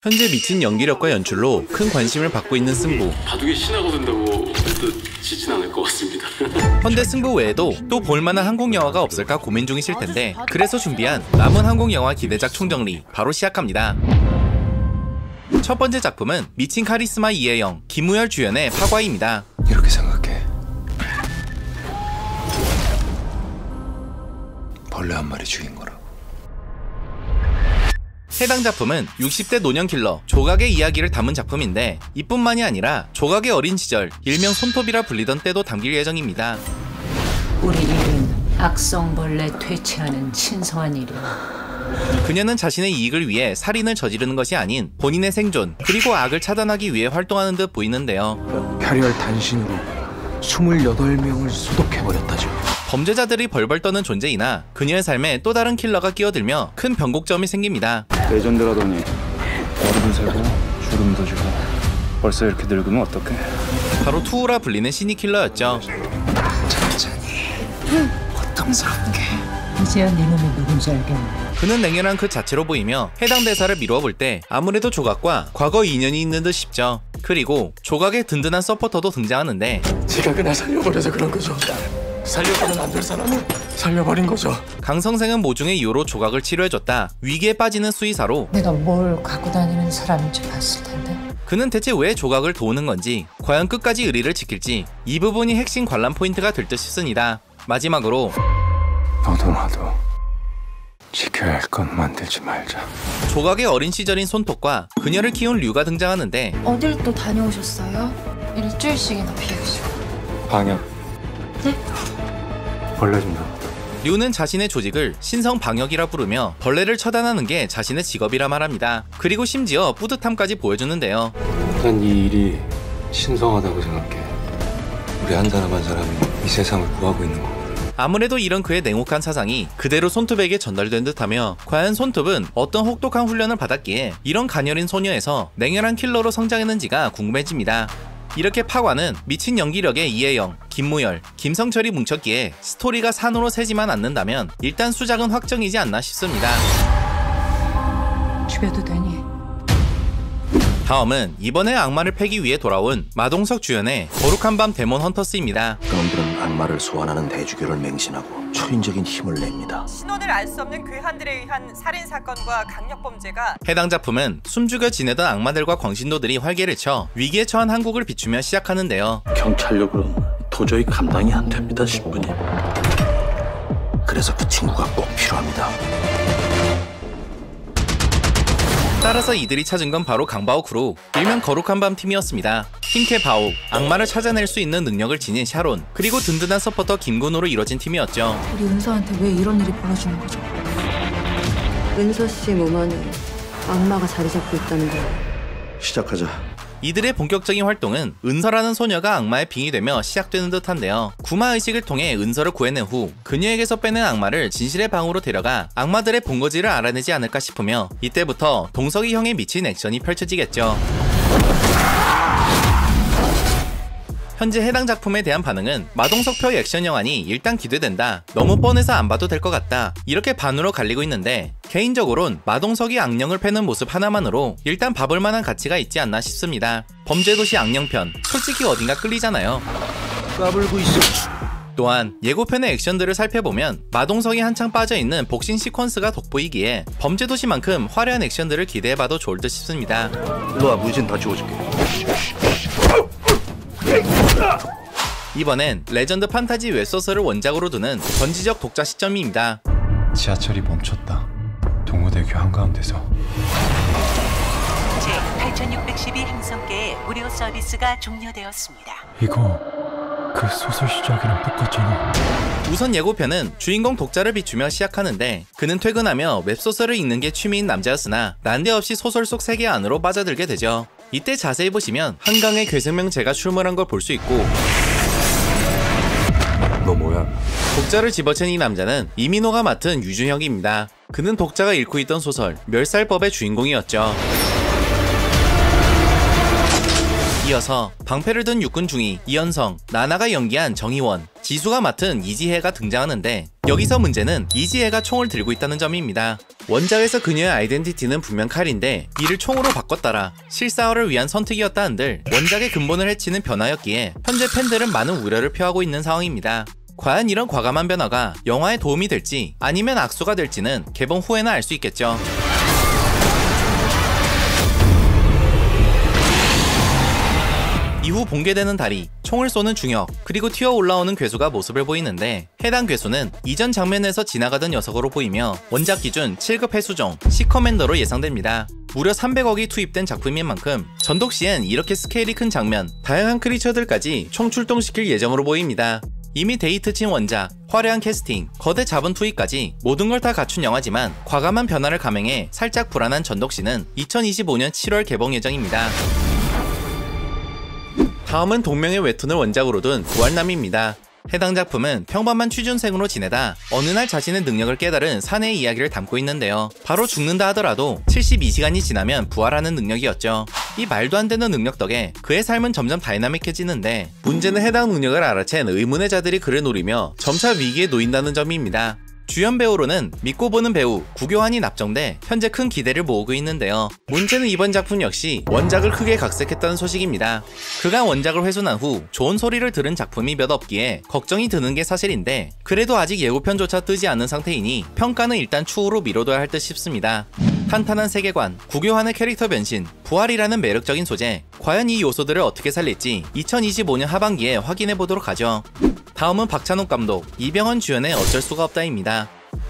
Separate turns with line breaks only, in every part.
현재 미친 연기력과 연출로 큰 관심을 받고 있는 승부.
바둑의 신하가 된다고 해도 지진 않을 것 같습니다.
현대 승부 외에도 또 볼만한 한국 영화가 없을까 고민 중이실 텐데, 그래서 준비한 남은 한국 영화 기대작 총정리 바로 시작합니다. 첫 번째 작품은 미친 카리스마 이혜영, 김무열 주연의 파과입니다.
이렇게 생각해. 벌레 한 마리 죽인 거라.
해당 작품은 60대 노년 킬러 조각의 이야기를 담은 작품인데, 이뿐만이 아니라 조각의 어린 시절, 일명 손톱이라 불리던 때도 담길 예정입니다.
우리 일은 악성벌레 퇴치하는 신성한 일이야.
그녀는 자신의 이익을 위해 살인을 저지르는 것이 아닌 본인의 생존, 그리고 악을 차단하기 위해 활동하는 듯 보이는데요.
혈혈 단신으로 28명을 소독해버렸다죠.
범죄자들이 벌벌 떠는 존재이나 그녀의 삶에 또 다른 킬러가 끼어들며 큰 변곡점이 생깁니다.
레전드라더니 머리도 세고 주름도 지고 벌써 이렇게 늙으면 어떡해.
바로 투우라 불리는 신이 킬러였죠.
천천히 고통스럽게.
이제야 네 놈이 누군지 알겠네.
그는 냉혈한 그 자체로 보이며 해당 대사를 미루어 볼 때 아무래도 조각과 과거 인연이 있는 듯 싶죠. 그리고 조각의 든든한 서포터도 등장하는데,
제가 그냥 살려버려서 그런 거죠. 살려서는 안 될 사람을 살려버린 거죠.
강성생은 모종의 이유로 조각을 치료해줬다 위기에 빠지는 수의사로,
내가 뭘 갖고 다니는 사람인지 봤을 텐데.
그는 대체 왜 조각을 도우는 건지, 과연 끝까지 의리를 지킬지, 이 부분이 핵심 관람 포인트가 될 듯 싶습니다. 마지막으로
너도 나도 지켜야 할 건 만들지 말자.
조각의 어린 시절인 손톱과 그녀를 키운 류가 등장하는데,
어딜 또 다녀오셨어요? 일주일씩이나 비우시고.
방역.
네?
벌레 준다.
류는 자신의 조직을 신성방역이라 부르며 벌레를 처단하는 게 자신의 직업이라 말합니다. 그리고 심지어 뿌듯함까지 보여주는데요.
난 이 일이 신성하다고 생각해. 우리 한 사람 한 사람이 이 세상을 구하고 있는 거고.
아무래도 이런 그의 냉혹한 사상이 그대로 손톱에게 전달된 듯하며, 과연 손톱은 어떤 혹독한 훈련을 받았기에 이런 가녀린 소녀에서 냉혈한 킬러로 성장했는지가 궁금해집니다. 이렇게 파과는 미친 연기력의 이혜영, 김무열, 김성철이 뭉쳤기에 스토리가 산으로 새지만 않는다면 일단 수작은 확정이지 않나 싶습니다.
죽여도 되니?
다음은 이번에 악마를 패기 위해 돌아온 마동석 주연의 거룩한 밤 데몬 헌터스입니다.
그놈들은 악마를 소환하는 대주교를 맹신하고 초인적인 힘을 냅니다.
신원을 알 수 없는 괴한들에 의한 살인사건과 강력범죄가.
해당 작품은 숨죽여 지내던 악마들과 광신도들이 활개를 쳐 위기에 처한 한국을 비추며 시작하는데요.
경찰력으로는 도저히 감당이 안 됩니다, 신부님. 그래서 그 친구가 꼭 필요합니다.
따라서 이들이 찾은 건 바로 강바오 크루, 일명 거룩한 밤 팀이었습니다. 핑케 바오, 악마를 찾아낼 수 있는 능력을 지닌 샤론, 그리고 든든한 서포터 김군호로 이뤄진 팀이었죠.
우리 은서한테 왜 이런 일이 벌어지는 거죠?
은서 씨 몸 안에 악마가 자리 잡고 있다는 거예요.
시작하자.
이들의 본격적인 활동은 은서라는 소녀가 악마의 빙이 되며 시작되는 듯한데요. 구마의식을 통해 은서를 구해낸 후 그녀에게서 빼낸 악마를 진실의 방으로 데려가 악마들의 본거지를 알아내지 않을까 싶으며, 이때부터 동석이 형의 미친 액션이 펼쳐지겠죠. 현재 해당 작품에 대한 반응은 마동석표 액션 영화니 일단 기대된다, 너무 뻔해서 안 봐도 될 것 같다, 이렇게 반으로 갈리고 있는데, 개인적으론 마동석이 악령을 패는 모습 하나만으로 일단 봐볼 만한 가치가 있지 않나 싶습니다. 범죄도시 악령편, 솔직히 어딘가 끌리잖아요.
까불고 있어.
또한 예고편의 액션들을 살펴보면 마동석이 한창 빠져있는 복싱 시퀀스가 돋보이기에 범죄도시만큼 화려한 액션들을 기대해봐도 좋을 듯 싶습니다.
일로와, 무진 다 지워줄게.
이번엔 레전드 판타지 웹소설을 원작으로 두는 전지적 독자 시점입니다.
지하철이 멈췄다. 동호대교 한가운데서.
제8612 행성계의 무료 서비스가 종료되었습니다.
이거 그 소설 시작이랑 똑같잖아.
우선 예고편은 주인공 독자를 비추며 시작하는데, 그는 퇴근하며 웹소설을 읽는 게 취미인 남자였으나 난데없이 소설 속 세계 안으로 빠져들게 되죠. 이때 자세히 보시면 한강에 괴생명체가 출몰한 걸 볼 수 있고,
너 뭐야?
독자를 집어챈 이 남자는 이민호가 맡은 유준혁입니다. 그는 독자가 읽고 있던 소설 멸살법의 주인공이었죠. 이어서 방패를 든 육군 중위 이현성, 나나가 연기한 정희원, 지수가 맡은 이지혜가 등장하는데, 여기서 문제는 이지혜가 총을 들고 있다는 점입니다. 원작에서 그녀의 아이덴티티는 분명 칼인데 이를 총으로 바꿨다라 실사화를 위한 선택이었다 한들 원작의 근본을 해치는 변화였기에 현재 팬들은 많은 우려를 표하고 있는 상황입니다. 과연 이런 과감한 변화가 영화에 도움이 될지 아니면 악수가 될지는 개봉 후에나 알 수 있겠죠. 이후 봉개되는 다리, 총을 쏘는 중역, 그리고 튀어 올라오는 괴수가 모습을 보이는데 해당 괴수는 이전 장면에서 지나가던 녀석으로 보이며 원작 기준 7급 해수종 시커맨더로 예상됩니다. 무려 300억이 투입된 작품인 만큼 전독 시엔 이렇게 스케일이 큰 장면, 다양한 크리처들까지 총 출동시킬 예정으로 보입니다. 이미 데이트 친 원작, 화려한 캐스팅, 거대 자본 투입까지 모든 걸 다 갖춘 영화지만 과감한 변화를 감행해 살짝 불안한 전독시는 2025년 7월 개봉 예정입니다. 다음은 동명의 웹툰을 원작으로 둔 부활남입니다. 해당 작품은 평범한 취준생으로 지내다 어느 날 자신의 능력을 깨달은 사내의 이야기를 담고 있는데요. 바로 죽는다 하더라도 72시간이 지나면 부활하는 능력이었죠. 이 말도 안 되는 능력 덕에 그의 삶은 점점 다이나믹해지는데 문제는 해당 능력을 알아챈 의문의 자들이 그를 노리며 점차 위기에 놓인다는 점입니다. 주연 배우로는 믿고 보는 배우 구교환이 납정돼 현재 큰 기대를 모으고 있는데요. 문제는 이번 작품 역시 원작을 크게 각색했다는 소식입니다. 그간 원작을 훼손한 후 좋은 소리를 들은 작품이 몇 없기에 걱정이 드는 게 사실인데 그래도 아직 예고편조차 뜨지 않은 상태이니 평가는 일단 추후로 미뤄둬야 할 듯 싶습니다. 탄탄한 세계관, 구교환의 캐릭터 변신, 부활이라는 매력적인 소재, 과연 이 요소들을 어떻게 살릴지 2025년 하반기에 확인해보도록 하죠. 다음은 박찬욱 감독, 이병헌 주연의 어쩔 수가 없다입니다.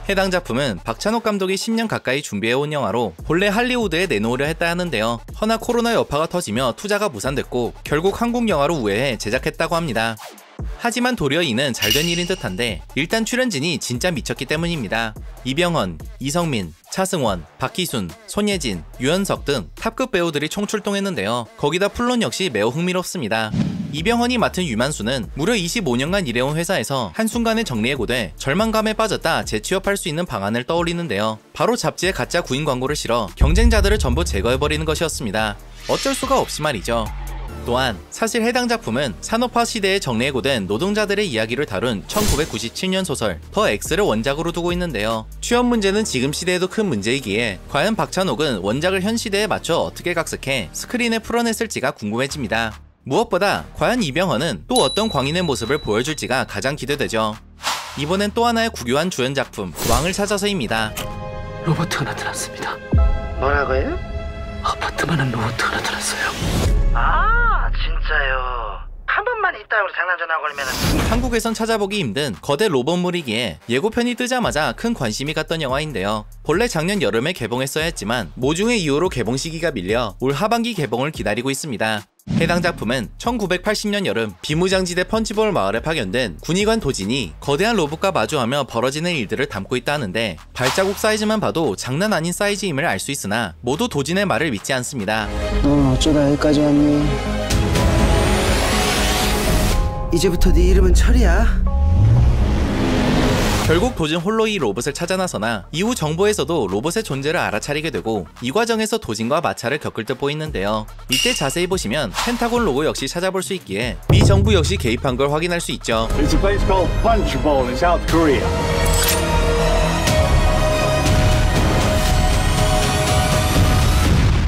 해당 작품은 박찬욱 감독이 10년 가까이 준비해온 영화로 본래 할리우드에 내놓으려 했다 하는데요. 허나 코로나 여파가 터지며 투자가 무산됐고 결국 한국 영화로 우회해 제작했다고 합니다. 하지만 도리어 이는 잘된 일인 듯한데 일단 출연진이 진짜 미쳤기 때문입니다. 이병헌, 이성민, 차승원, 박희순, 손예진, 유연석 등 탑급 배우들이 총출동했는데요. 거기다 플롯 역시 매우 흥미롭습니다. 이병헌이 맡은 유만수는 무려 25년간 일해온 회사에서 한순간에 정리해고돼 절망감에 빠졌다 재취업할 수 있는 방안을 떠올리는데요. 바로 잡지에 가짜 구인 광고를 실어 경쟁자들을 전부 제거해버리는 것이었습니다. 어쩔 수가 없이 말이죠. 또한 사실 해당 작품은 산업화 시대에 정리해고된 노동자들의 이야기를 다룬 1997년 소설 더 X를 원작으로 두고 있는데요. 취업 문제는 지금 시대에도 큰 문제이기에 과연 박찬욱은 원작을 현 시대에 맞춰 어떻게 각색해 스크린에 풀어냈을지가 궁금해집니다. 무엇보다 과연 이병헌은 또 어떤 광인의 모습을 보여줄지가 가장 기대되죠. 이번엔 또 하나의 구교환 주연 작품 왕을 찾아서입니다.
로봇 하나 들었습니다.
뭐라고요?
아파트만한 로봇 하나 들었어요.
아 진짜요? 한 번만 이따위로 장난 전화 걸면은
한국에선 찾아보기 힘든 거대 로봇물이기에 예고편이 뜨자마자 큰 관심이 갔던 영화인데요. 본래 작년 여름에 개봉했어야 했지만 모종의 이유로 개봉 시기가 밀려 올 하반기 개봉을 기다리고 있습니다. 해당 작품은 1980년 여름 비무장지대 펀치볼 마을에 파견된 군의관 도진이 거대한 로봇과 마주하며 벌어지는 일들을 담고 있다 하는데 발자국 사이즈만 봐도 장난 아닌 사이즈임을 알 수 있으나 모두 도진의 말을 믿지 않습니다.
넌 어쩌다 여기까지 왔니? 이제부터 네 이름은 철이야.
결국 도진 홀로 이 로봇을 찾아 나서나 이후 정부에서도 로봇의 존재를 알아차리게 되고 이 과정에서 도진과 마찰을 겪을 듯 보이는데요. 이때 자세히 보시면 펜타곤 로고 역시 찾아볼 수 있기에 미 정부 역시 개입한 걸 확인할 수 있죠.
It's a place called Punchbowl in South Korea.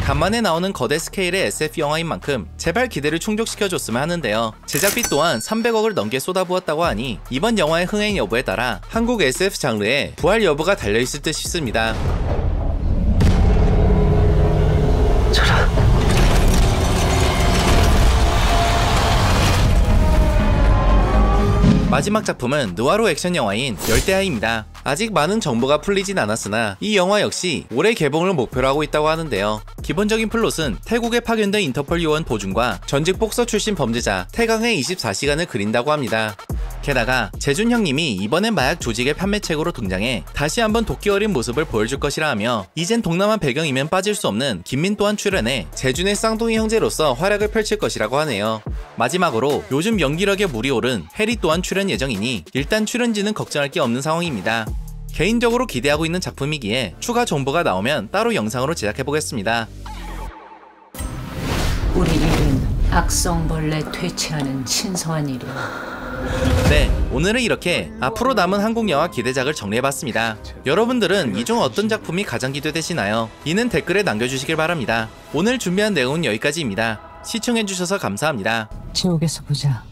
간만에 나오는 거대 스케일의 SF 영화인 만큼 제발 기대를 충족시켜줬으면 하는데요. 제작비 또한 300억을 넘게 쏟아부었다고 하니 이번 영화의 흥행 여부에 따라 한국 SF 장르에 부활 여부가 달려있을 듯 싶습니다. 마지막 작품은 느와르 액션 영화인 열대야입니다. 아직 많은 정보가 풀리진 않았으나 이 영화 역시 올해 개봉을 목표로 하고 있다고 하는데요. 기본적인 플롯은 태국에 파견된 인터폴 요원 보준과 전직 복서 출신 범죄자 태강의 24시간을 그린다고 합니다. 게다가 재준 형님이 이번엔 마약 조직의 판매책으로 등장해 다시 한번 도끼 어린 모습을 보여줄 것이라 하며 이젠 동남아 배경이면 빠질 수 없는 김민 또한 출연해 재준의 쌍둥이 형제로서 활약을 펼칠 것이라고 하네요. 마지막으로 요즘 연기력에 물이 오른 해리 또한 출연 예정이니 일단 출연진은 걱정할 게 없는 상황입니다. 개인적으로 기대하고 있는 작품이기에 추가 정보가 나오면 따로 영상으로 제작해보겠습니다.
우리 일은 악성벌레 퇴치하는 신성한 일이야.
네, 오늘은 이렇게 앞으로 남은 한국 영화 기대작을 정리해봤습니다. 여러분들은 이 중 어떤 작품이 가장 기대되시나요? 이는 댓글에 남겨주시길 바랍니다. 오늘 준비한 내용은 여기까지입니다. 시청해주셔서 감사합니다.
지옥에서 보자.